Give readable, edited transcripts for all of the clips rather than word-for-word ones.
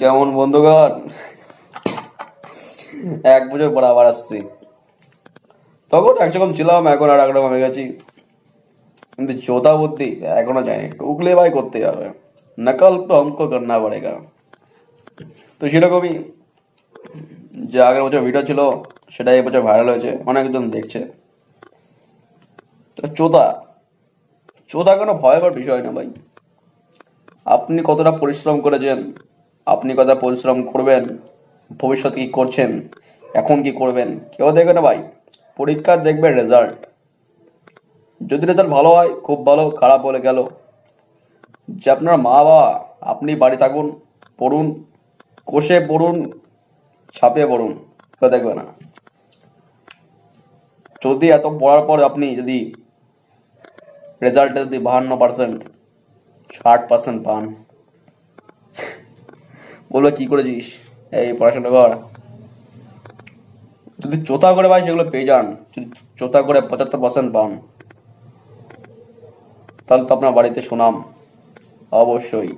কেমন বন্ধুগণ? 1 বছর পর আবার আসছি। তখন একরকম ছিলাম, এখন আর একরকম হয়ে গেছি। কিন্তু চোতা বুদ্ধি এখনো যায়নি। টুকলে ভাই করতে হবে, নকল তো हमको करना पड़ेगा। তো সেরকমই, যে আগের বছর ভিডিও ছিল সেটা এই বছর ভাইরাল হয়েছে, অনেকজন দেখছে। তো চোতা চোতা কোনো ভয়কর বিষয় না ভাই। আপনি কতটা পরিশ্রম করেছেন, আপনি কতটা পরিশ্রম করবেন, ভবিষ্যতে কি করছেন, এখন কি করবেন, কেউ দেখবে না ভাই। পরীক্ষা দেখবে রেজাল্ট। যদি রেজাল্ট ভালো হয় খুব ভালো, খারাপ হলে গেল। যে আপনার মা বাবা, আপনি বাড়ি থাকুন, পড়ুন, কষে পড়ুন, ছাপিয়ে পড়ুন, কেউ দেখবে না। যদি এত পড়ার পর আপনি যদি রেজাল্টে যদি 52%, 60% পান, বলবে কি করেছিস, এই পড়াশোনা কর। যদি চোতা করে ভাই সেগুলো পেয়ে যান, যদি চোতা করে 75% পান, তাহলে তো আপনার বাড়িতে সুনাম অবশ্যই।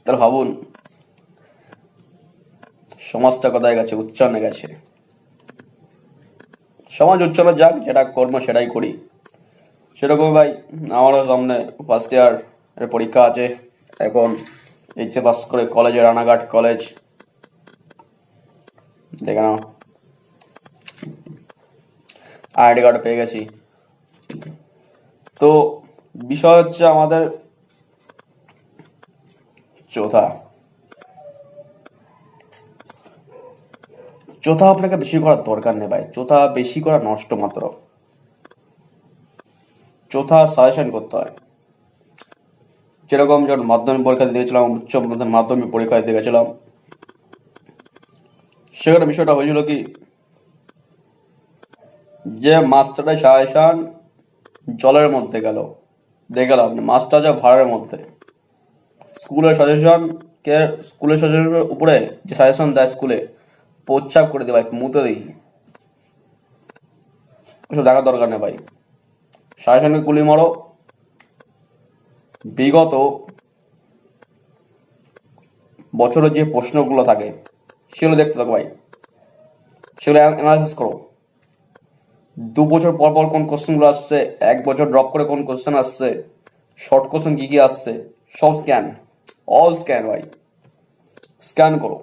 তাহলে ভাবুন, সমাজটা কোথায় গেছে, উচ্চারণে গেছে। সমাজ উচ্চারণ যাক, যেটা কর্ম সেটাই করি। সেরকম ভাই, আমারও সামনে ফার্স্ট ইয়ার এর পরীক্ষা আছে। এখন এইচএস পাস করে কলেজে, রানাঘাট কলেজ, দেখে নাও, আইডি কার্ড পেয়ে গেছি। তো বিষয় হচ্ছে আমাদের চোথা। চোথা আপনাকে বেশি করার দরকার নেই ভাই, চোথা বেশি করা নষ্ট মাত্র। চোথা সাজেশন করতে হয়। যেরকম যখন মাধ্যমিক পরীক্ষা দিয়েছিলাম, উচ্চ মাধ্যমিক পরীক্ষা দিতে গেছিলাম, সেখানে বিষয়টা হয়েছিল কি, যে মাস্টারের সাজেশন জলের মধ্যে গেল, দেখলাম মাস্টার যা ভাড়ের মধ্যে। স্কুলের সাজেশন কে, স্কুলের সাজেশনের উপরে যে সাজেশন দেয় স্কুলে, প্রচ্ছাপ করে দেয় ভাই, মুতে দিই। ওসব দেখার দরকার নেই ভাই। সাজেশনকে গুলি মারো, বিগত বছরের যে প্রশ্নগুলো থাকে সেগুলো দেখতে থাকো ভাই, সেগুলো অ্যানালাইসিস করো। 2 বছর পর পর কোন কোশ্চেনগুলো আসছে, 1 বছর ড্রপ করে কোন কোশ্চেন আসছে, শর্ট কোশ্চেন কি কি আসছে, সব স্ক্যান, অল স্ক্যান ভাই। স্ক্যান করো,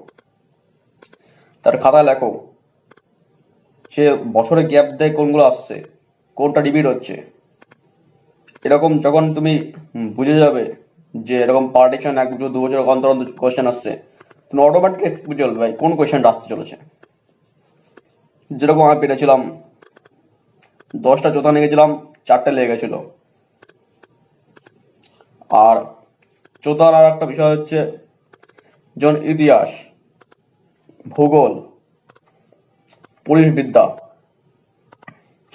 তার খাতায় লেখো সে বছরে গ্যাপ দেয় কোনগুলো আসছে, কোনটা রিপিট হচ্ছে। এরকম যখন তুমি বুঝে যাবে যে এরকম পার্টিশন 1 বছর 2 বছর অন্তর অন্তর কোশ্চেন আসছে, তুমি অটোমেটিক বুঝে যাবে ভাই কোন কোশ্চেনটা আসতে চলেছে। যেরকম আমি পেরেছিলাম 10টা চোথা নিয়ে গেছিলাম, 4টে লেগে গেছিল। আর চোথার আর একটা বিষয় হচ্ছে, যেমন ইতিহাস, ভূগোল, পরিবেশবিদ্যা,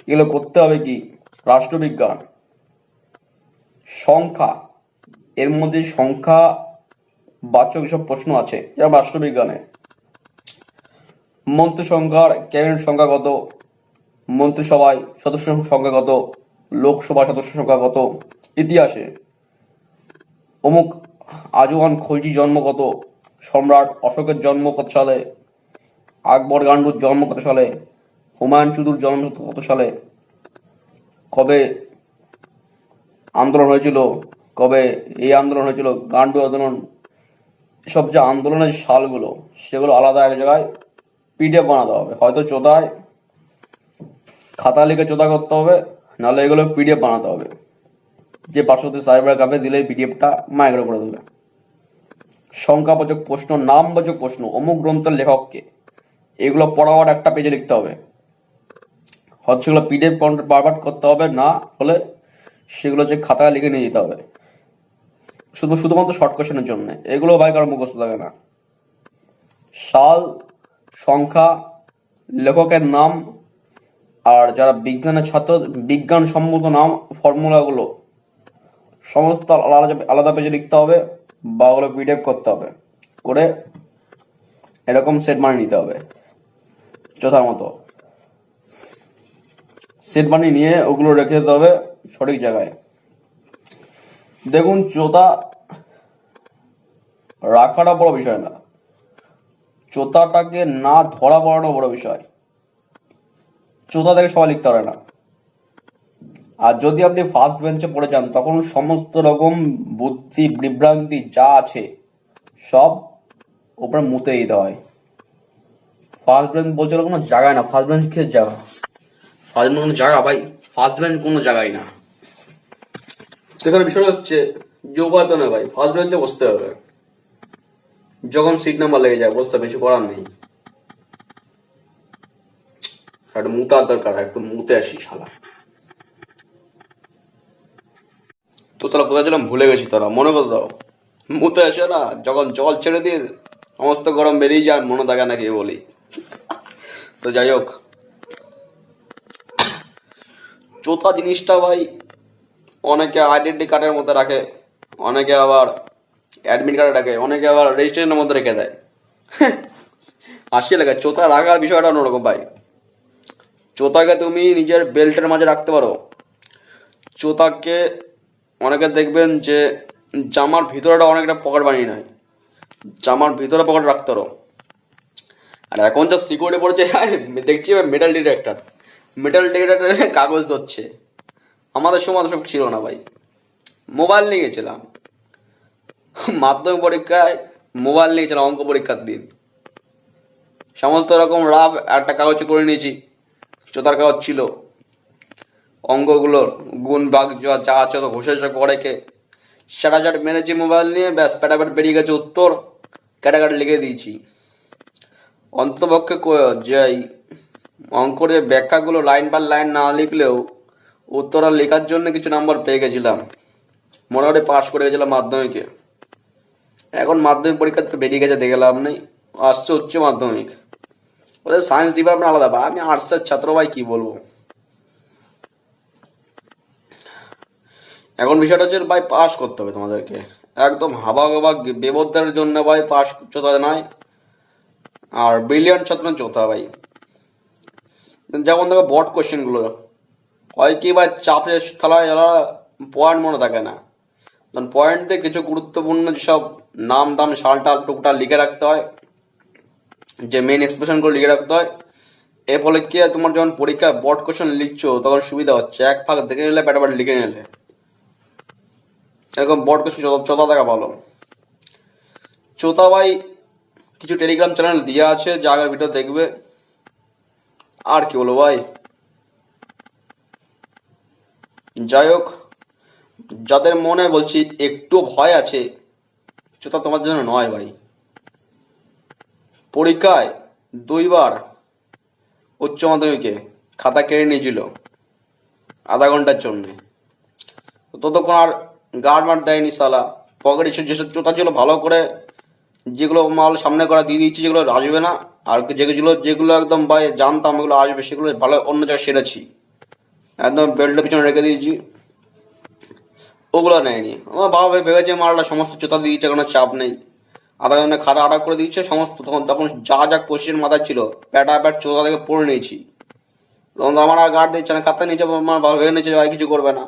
এগুলো করতে হবে কি, রাষ্ট্রবিজ্ঞান, সংখ্যা, এর মধ্যে সংখ্যা বাচক যেসব প্রশ্ন আছে, যেমন রাষ্ট্রবিজ্ঞানে মন্ত্রী সংখ্যার, ক্যাবিনেট সংখ্যা কত, মন্ত্রিসভায় সদস্য সংখ্যা কত, লোকসভা সদস্য সংখ্যা কত। ইতিহাসে অমুক আজওয়ান খলজি জন্ম কত, সম্রাট অশোকের জন্ম কত সালে, আকবর গান্ডুর জন্ম কত সালে, হুমায়ুন চুদুর জন্ম কত সালে, কবে আন্দোলন হয়েছিল, কবে এই আন্দোলন হয়েছিল, গান্ডু আন্দোলন, এসব যে আন্দোলনের সালগুলো, সেগুলো আলাদা এক জায়গায় পিডিএফ বানাতে হবে। হয়তো চোদায় খাতা লিখে চোদা করতে হবে, নাহলে এগুলো পিডিএফ বানাতে হবে, যে পার্শ্ববর্তী সাইবার ক্যাফে দিলেই পিডিএফটা মাইগ্রেট করে দেবে। সংখ্যাবাচক প্রশ্ন, নামবাচক প্রশ্ন, অমুক গ্রন্থের লেখককে, এগুলো পড়াবার একটা পেজে লিখতে হবে। হয়তো সেগুলো পিডিএফ কনভার্ট করতে হবে, না হলে সেগুলো যে খাতায় লিখে নিয়ে যেতে হবে, শুধুমাত্র শর্ট কোশ্চেনের জন্য। এগুলো ভাই কারো মুখস্থ থাকে না। সাল, সংখ্যা, লেখকের নাম, আর যারা বিজ্ঞানের ছাত্র, বিজ্ঞান সম্মত নাম, ফর্মুলাগুলো সমস্ত আলাদা আলাদা পেজে লিখতে হবে, বা ওগুলো পিডিএফ করতে হবে, করে এরকম সেট বানিয়ে নিতে হবে। যথার মতো সেট বানিয়ে নিয়ে ওগুলো রেখে দিতে হবে সঠিক জায়গায়। দেখুন চোতা রাখাটা বড় বিষয় না, চোতাটাকে না ধরা পড়ানো বড় বিষয়। চোতা থেকে সবাই লিখতে পারে না। আর যদি আপনি ফার্স্ট বেঞ্চে পড়ে যান তখন সমস্ত রকম বুদ্ধি বিভ্রান্তি যা আছে সব ওপরে মুতে দিতে হয়। ফার্স্ট বেঞ্চ বলছে কোনো জায়গায় না, ফার্স্ট বেঞ্চ কিসের জায়গা? ফার্স্ট বেঞ্চ কোনো জায়গা ভাই? ফার্স্ট বেঞ্চ কোনো জায়গায় না। সেখানে বিষয় হচ্ছে যে উপায় তো না ভাই, ফার্স্ট বেঞ্চে বসতে হবে। যখন সিট নাম্বার লেগে যায় বসতে, কিছু করার নেই। একটু মুতার দরকার, একটু মুতে আসি শালা। তো তারা কোথায় ছিলাম ভুলে গেছি, তারা মনে করে দাও। মুতে আসে না, যখন জল ছেড়ে দিয়ে সমস্ত গরম বেরিয়ে যায়, মনে থাকে না কি বলি। তো যাই হোক, চোতা জিনিসটা ভাই অনেকে আইডেন্টি কার্ডের মধ্যে রাখে, অনেকে আবার অ্যাডমিট কার্ডে রাখে, অনেকে আবার রেজিস্ট্রেশনের মধ্যে রেখে দেয়। হাসি লাগে, চোতা রাখার বিষয়টা অন্যরকম ভাই। চোতাকে তুমি নিজের বেল্টের মাঝে রাখতে পারো। চোতাকে অনেকে দেখবেন যে জামার ভিতরেটা অনেকটা পকেট বানিয়ে নেয়, জামার ভিতরে পকেট রাখতে পারো। আর এখন যা সিকিউরিটি পড়েছে, দেখছি মেটাল ডিটেক্টর, মেটাল ডিটেক্টরে কাগজ ধরছে। আমাদের সময় সব ছিল না ভাই, মোবাইল নিয়ে গেছিলাম মাধ্যমিক পরীক্ষায়, মোবাইল নিয়ে গেছিলাম অঙ্ক পরীক্ষার দিন। সমস্ত রকম রাফ একটা কাগজে করে নিয়েছি, চোতার কাগজ ছিল। অঙ্কগুলোর গুণ বাঘ যা আছে তো ঘষে করেকে চাট মেরেছি মোবাইল নিয়ে, ব্যাস প্যাটাপ্যাট বেরিয়ে গেছে উত্তর, ক্যাটাকাট লিখে দিয়েছি। অন্তপক্ষে যে অঙ্কের ব্যাখ্যাগুলো লাইন বাই লাইন না লিখলেও উত্তর লেখার জন্য কিছু নাম্বার পেয়ে গেছিলাম, মোটামুটি পাস করে গেছিলাম মাধ্যমিকে। এখন মাধ্যমিক পরীক্ষাতে বেরিয়ে গেছে, দেখে লাভ নেই। আসছে উচ্চ মাধ্যমিক, ওদের সায়েন্স ডিপার্টমেন্ট আলাদা, বা আমি আর্টসের ছাত্র ভাই, কি বলবো। এখন বিষয়টা হচ্ছে ভাই পাস করতে হবে তোমাদেরকে, একদম হাবা গাবা বেবদের জন্য ভাই পাস চোতা নয়। আর ব্রিলিয়ান্ট ছাত্র চোতা ভাই। যেমন দেখো বট কোশ্চেনগুলো হয় কি ভাই, চাপে খেলায় এরা পয়েন্ট মনে থাকে না, তখন পয়েন্ট দিয়ে কিছু গুরুত্বপূর্ণ যেসব নাম দাম সালটা টুকটা লিখে রাখতে হয়, যে মেন এক্সপ্রেশনগুলো লিখে রাখতে হয়। এর ফলে কি তোমার যখন পরীক্ষায় বট কোশ্চেন লিখছো তখন সুবিধা হচ্ছে, এক ফাঁক দেখে নিলে প্যাটাপ্যাট লিখে নিলে। এরকম বট কোশ্চেন চোতা দেখা ভালো। চোতা ভাই কিছু টেলিগ্রাম চ্যানেল দেওয়া আছে, যা আগের ভিডিও দেখবে। আর কি বলবো ভাই, যাই হোক, যাদের মনে বলছি একটু ভয় আছে, চোতা তোমার জন্য নয় ভাই। পরীক্ষায় 2বার উচ্চ মাধ্যমিকে খাতা কেড়ে নিয়েছিল আধা ঘন্টার জন্যে, ততক্ষণ আর গার্ড মার দেয়নি সালা। পকেটে যেসব চোতা ছিল ভালো করে যেগুলো মাল সামনে করা দিয়ে দিচ্ছি, যেগুলো আসবে না, আর যেগুলো একদম ভাই জানতাম এগুলো আসবে, সেগুলো ভালো অন্য জায়গায় সেরেছি, একদম বেল্টের পিছনে রেখে দিয়েছি, ওগুলো নেয়নি। আমার বাবা ভাই ভেবেছে মালটা সমস্ত চোতা দিয়ে দিচ্ছে, কোনো চাপ নেই, আধা ঘন্টা খাটা আটা করে দিচ্ছে সমস্ত। তখন যা কোশ্চেন মাথায় ছিল প্যাট চোতা থেকে পড়ে নিয়েছি, তখন তো আমার আর গার্ড দিচ্ছে না, খাতা নিচে আমার বাবা ভেবে নিয়েছে ভাই কিছু করবে না,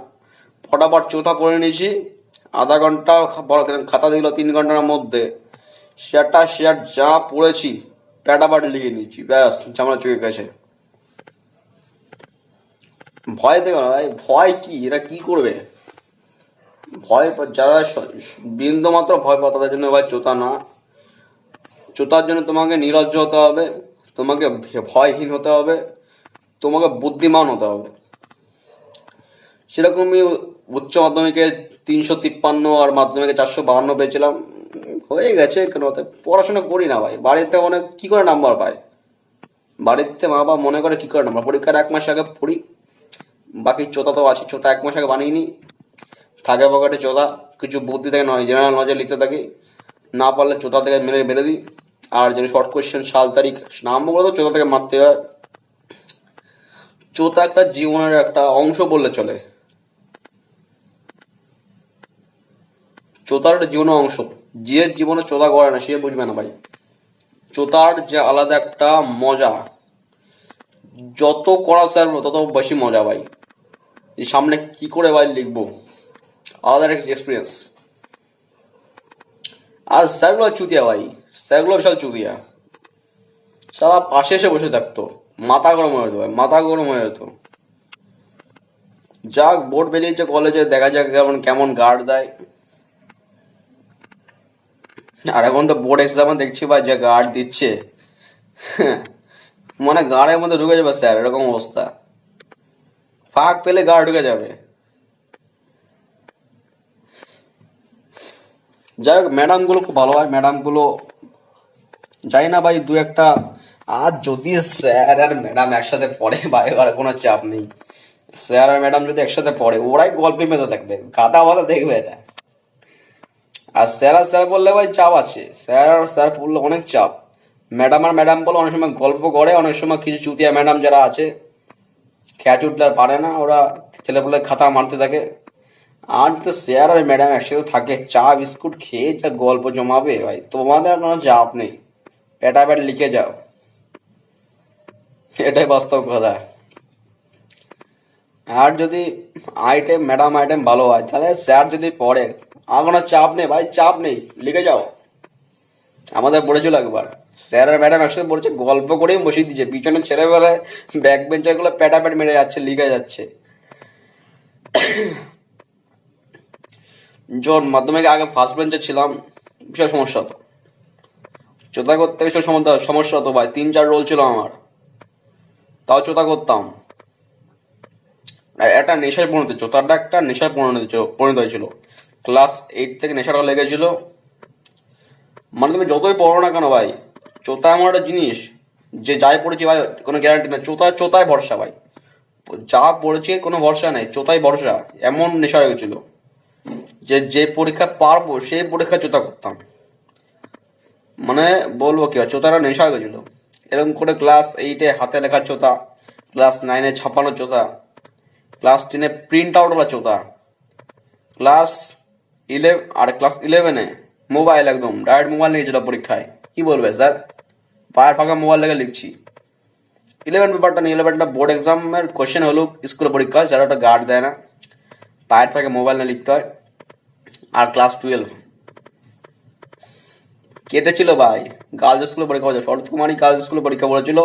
ফটাফট চোতা পড়ে নিয়েছি। আধা ঘন্টা খাতা দিল 3 ঘন্টার মধ্যে, শেয়ার যা পড়েছি প্যাটাপাট লিখে নিয়েছি, ব্যাস ঝামেলা চুকে গেছে। ভয় দেখো না ভাই, ভয় কি, এরা কি করবে? ভয় যারা বিন্দু মাত্র ভয় পায় তাদের জন্য ভাই চোতা না। চোতার জন্য তোমাকে নির্লজ্জ হতে হবে, তোমাকে ভয়হীন হতে হবে, তোমাকে বুদ্ধিমান হতে হবে। সেরকমই উচ্চ মাধ্যমিকে 353 আর মাধ্যমিকে 452 পেয়েছিলাম, হয়ে গেছে। কেন পড়াশোনা করি না ভাই, বাড়িতে অনেক কি করে নাম্বার পায়, বাড়িতে মা বাবা মনে করে কি করে নাম্বার, পরীক্ষার 1 মাস আগে পড়ি, বাকি চোতা তো আছে, চোতা 1 মাস আগে বানিয়ে নি, থাকে পকেটে চোতা, কিছু বুদ্ধি থেকে নয় জেনারেল নলেজে লিখতে থাকি, না পারলে চোতা থেকে মেরে দিই। আর যদি শর্ট কোয়েশ্চেন সাল তারিখ নামগুলো তো চোতা থেকে মারতে হয়। চোতা একটা জীবনের একটা অংশ বললে চলে, চোতার একটা জীবনের অংশ। যে জীবনে চোতা করে না সে বুঝবে না ভাই, চোতার যে আলাদা একটা মজা, যত করা স্যার তত বেশি মজা ভাই। সামনে কি করে ভাই লিখবো, আলাদা একটা এক্সপিরিয়েন্স। আর স্যারগুলো চুতিয়া ভাই, স্যারগুলো বিশাল চুতিয়া। সারা পাশে এসে বসে থাকতো, মাথা গরম হয়ে যেত ভাই, মাথা গরম হয়ে যেত। যাক, বোর্ড বেরিয়েছে কলেজে, দেখা যাক কেমন কেমন গার্ড দেয়। আর এখন তো বোর্ড এক্সামে দেখছি ভাই যে গার্ড দিচ্ছে, মানে গার্ডের মধ্যে ঢুকে যাবে স্যার, এরকম অবস্থা। ফাঁক পেলে গার্ড ঢুকে যাবে। যাই হোক, ম্যাডাম গুলো খুব ভালো হয়, ম্যাডাম গুলো যাই না ভাই দু একটা। আর যদি স্যার আর ম্যাডাম একসাথে পড়ে ভাই, আর কোনো চাপ নেই। স্যার আর ম্যাডাম যদি একসাথে পড়ে, ওরাই গল্পে মেতে থাকবে, গাদা বাদা দেখবে এটা। আর স্যার আর স্যার বললে ভাই চাপ আছে, স্যার আর স্যার বললে অনেক চাপ। ম্যাডাম আর ম্যাডাম বলে অনেক সময় গল্প করে, অনেক সময় কিছু চুতিয়া ম্যাডাম যারা আছে খেঁচ উঠলে আর পারে না, ওরা ছেলে বলে খাতা মারতে থাকে। আর তো স্যার আর ম্যাডাম একসাথে থাকে, চা বিস্কুট খেয়ে যা গল্প জমাবে ভাই, তোমাদের কোনো চাপ নেই, পেটাপেট লিখে যাও, এটাই বাস্তব কথা। আর যদি আইটেম ম্যাডাম আইটেম ভালো হয়, তাহলে স্যার যদি পড়ে আর কোনো চাপ নেই ভাই, চাপ নেই, লিখে যাও। আমাদের পড়েছিল একবার, স্যার আর ম্যাডাম একসাথে পড়েছে, গল্প করেই বসিয়ে দিচ্ছে, পিছনের ছেলেবেলায় ব্যাক বেঞ্চার গুলো প্যাটাপ্যাট মেরে যাচ্ছে, লিখে যাচ্ছে। যখন মাধ্যমিকে আগে ফার্স্ট বেঞ্চে ছিলাম, বিশাল সমস্যা হতো, চোতা করতে বিশাল সমস্যা হতো ভাই, 3-4 রোল ছিল আমার, তাও চোতা করতাম। আর একটা নেশায় পরিণত, চোতাটা একটা নেশায় পরিণত হয়েছিল। ক্লাস 8 থেকে নেশাটা লেগেছিল। মানে তুমি যতই পড়ো না কেন ভাই, চোতা এমন একটা জিনিস যে যাই পড়েছি ভাই কোনো গ্যারান্টি নেই, চোতায় ভরসা ভাই, যা পড়েছি কোনো ভরসা নেই, চোতায় ভরসা। এমন নেশা হয়ে গেছিল যে যে পরীক্ষা পারবো সেই পরীক্ষা চোতা করতাম, মানে বলবো কি, চোতাটা নেশা হয়ে গেছিল। এরকম করে ক্লাস 8-এ হাতে লেখা চোতা, ক্লাস 9-এ ছাপানো চোতা, ক্লাস 10-এ প্রিন্ট আউট ওলা চোতা, ক্লাস 11-এ মোবাইল, একদম ডাইরেক্ট মোবাইল নিয়েছিল পরীক্ষায়। কি বলবে স্যার, পায়ের ফাঁকা মোবাইল লেগে লিখছি। 11 পেপারটা নিয়ে, 11টা বোর্ড এক্সামের কোশ্চেন হলো স্কুলে পরীক্ষা, যারা ওটা গার্ড দেয় না, পায়ের ফাঁকে মোবাইল নিয়ে লিখতে হয়। আর ক্লাস 12 কেটেছিল ভাই, গার্লস স্কুলে পরীক্ষা হয়েছে, শরৎ কুমারী গার্লস স্কুলে পরীক্ষা পড়েছিল।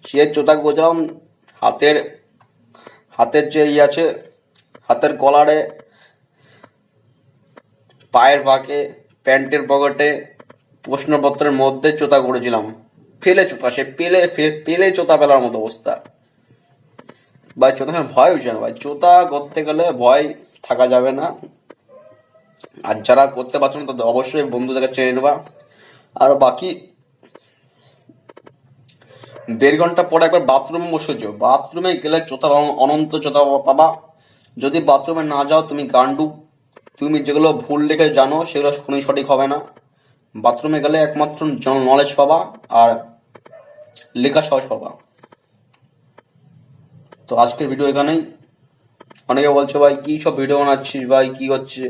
সে চোতাক বোঝালাম, হাতের হাতের যে আছে, হাতের কলারে, পায়ের ফাঁকে, প্যান্টের পকেটে, প্রশ্নপত্রের মধ্যে চোতা করেছিলাম। ফেলে চোতা, সে পেলে চোতা ফেলার মতো অবস্থা ভাই। চোতা ভয় হয়েছে না ভাই, চোতা করতে গেলে ভয় থাকা যাবে না। আর যারা করতে পারছো না তাদের অবশ্যই বন্ধুদেরকে চেনে নেবা। আর বাকি 1.5 ঘন্টা পরে একবার বাথরুমে বসেছো, বাথরুমে গেলে চোতার অনন্ত চোতা পাবা। যদি বাথরুমে না যাও তুমি গান্ডু, তুমি যেগুলো ভুল লিখে জানো সেগুলো কোনোই সঠিক হবে না। বাথরুমে গেলে একমাত্র নলেজ পাবা আর লেখা সহজ পাবা। তো আজকের ভিডিও এখানেই। অনেকে বলছে ভাই কি সব ভিডিও বানাচ্ছিস ভাই, কি হচ্ছে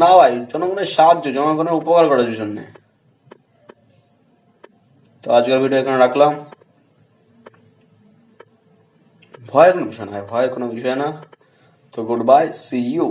না ভাই, জনগণের সাহায্য, জনগণের উপকার করার জন্য। তো আজকের ভিডিও এখানে রাখলাম। ভয়ের কোনো বিষয় না, ভয়ের কোনো বিষয় না। তো গুড বাই, সি ইউ।